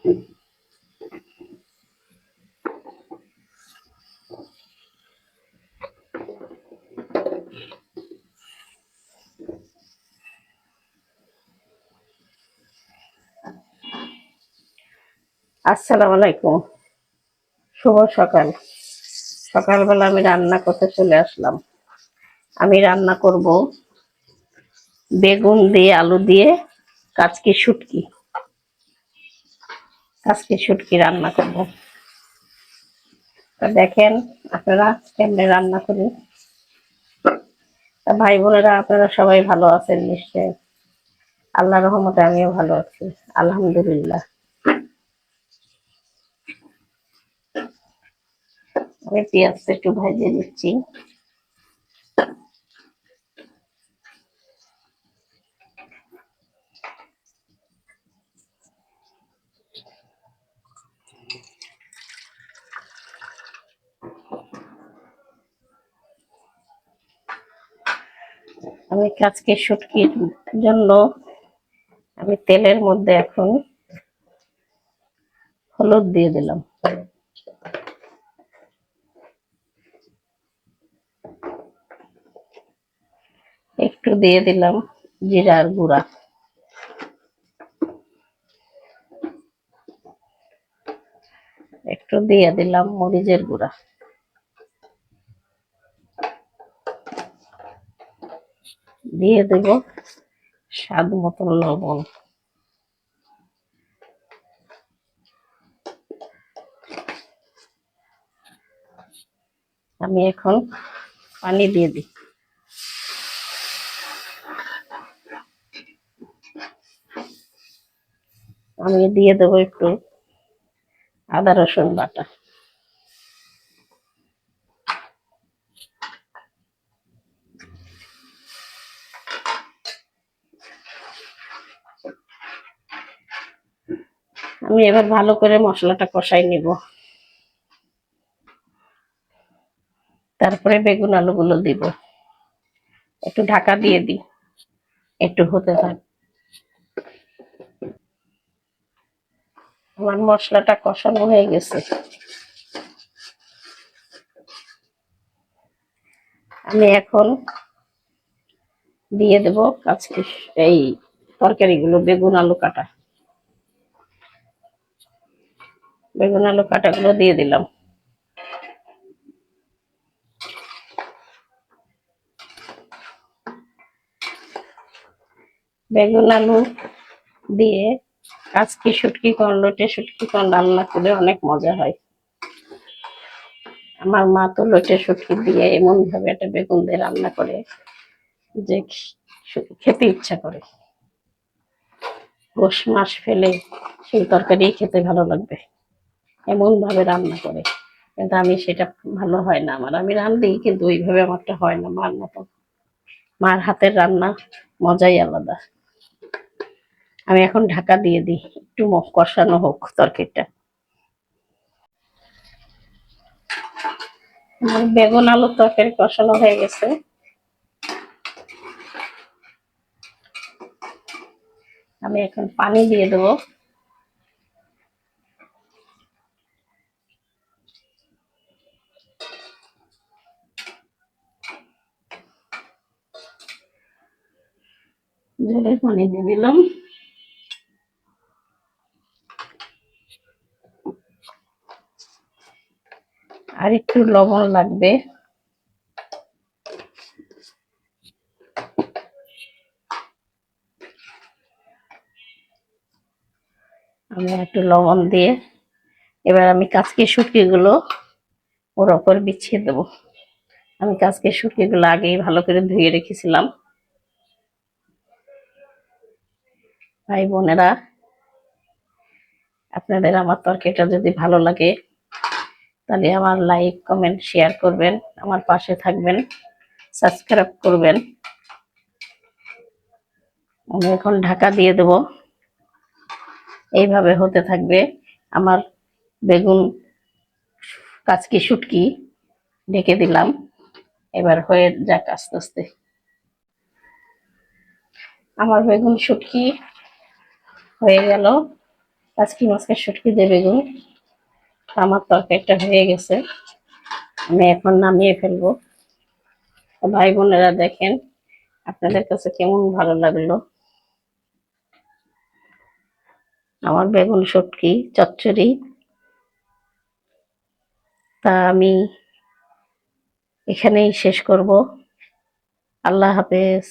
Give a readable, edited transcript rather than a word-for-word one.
আসসালামু আলাইকুম, শুভ সকাল। সকালবেলা আমি রান্না করতে চলে আসলাম। আমি রান্না করব বেগুন দিয়ে আলু দিয়ে কাচকি শুটকি। কাচকি শুটকি রান্না করব। তা দেখেন আপনারা কেমনে রান্না করি। তা ভাই বোনেরা আপনারা সবাই ভালো আছেন নিশ্চয়। আল্লাহর রহমতে আমিও ভালো আছি, আলহামদুলিল্লাহ। আমি পেঁয়াজটা একটু ভেজে দিচ্ছি। আমি কাচকি শুটকির জন্য আমি তেলের মধ্যে এখন হলুদ দিয়ে দিলাম, একটু দিয়ে দিলাম জিরার গুঁড়া, একটু দিয়ে দিলাম মরিচের গুঁড়া, দিয়ে দেব স্বাদ মতন লবণ। আমি এখন পানি দিয়ে দিই। আমি দিয়ে দেবো একটু আদা রসুন বাটা। আমি এবার ভালো করে মশলাটা কষাই নিব। তারপরে বেগুন আলুগুলো দিব, একটু ঢাকা দিয়ে দিই, একটু হতে থাক। আমার মশলাটা কষানো হয়ে গেছে। আমি এখন দিয়ে দেব কাঁচকি এই তরকারিগুলো, বেগুন আলু কাটা, বেগুন আলু কাটাগুলো দিয়ে দিলাম। বেগুন আলু দিয়ে কাচকি শুটকি কর্ন, লটে শুটকি কর্ন রান্না করলে অনেক মজা হয়। আমার মা তো লটে শুটকি দিয়ে এমন ভাবে একটা বেগুন দিয়ে রান্না করে যে খেতে ইচ্ছা করে। গোশ মাছ ফেলে সেই তরকারি খেতে ভালো লাগবে, এমন ভাবে রান্না করে। কিন্তু আমি সেটা ভালো হয় না আমার, আমি রান্ধি কিন্তু ওইভাবে আমারটা হয় না মার মতো। মার হাতের রান্না মজাই আলাদা। আমি এখন ঢাকা দিয়ে দিই, একটু কষানো হোক তরকারিটা। আমার বেগুন আলুর তরকারি কষানো হয়ে গেছে। আমি এখন পানি দিয়ে দেবো। ঝোলের পানি দিয়ে দিলাম। আর একটু লবণ লাগবে। আমি একটু লবণ দিয়ে এবার আমি কাচকি শুটকি গুলো ওর ওপর বিছিয়ে দেবো। আমি কাচকি শুটকি গুলো আগেই ভালো করে ধুয়ে রেখেছিলাম। ভাই বোনেরা, আপনাদের আমার তরকারিটা যদি ভালো লাগে তাহলে আমার লাইক কমেন্ট শেয়ার করবেন, আমার পাশে থাকবেন, সাবস্ক্রাইব করবেন। আমি এখন ঢাকা দিয়ে দেব, এইভাবে হতে থাকবে। আমার বেগুন কাচকি শুটকি ঢেকে দিলাম, এবার হয়ে যাক আস্তে আস্তে। আমার বেগুন শুটকি হয়ে গেল, আজকে মাছকে শুটকি দিয়ে বেগুন। আমার তরকারিটা হয়ে গেছে, আমি এখন নামিয়ে ফেলবো। তো ভাই বোনেরা দেখেন, আপনাদের কাছে কেমন ভালো লাগলো আমার বেগুন শুটকি চচ্চড়ি। তা আমি এখানেই শেষ করব। আল্লাহ হাফেজ।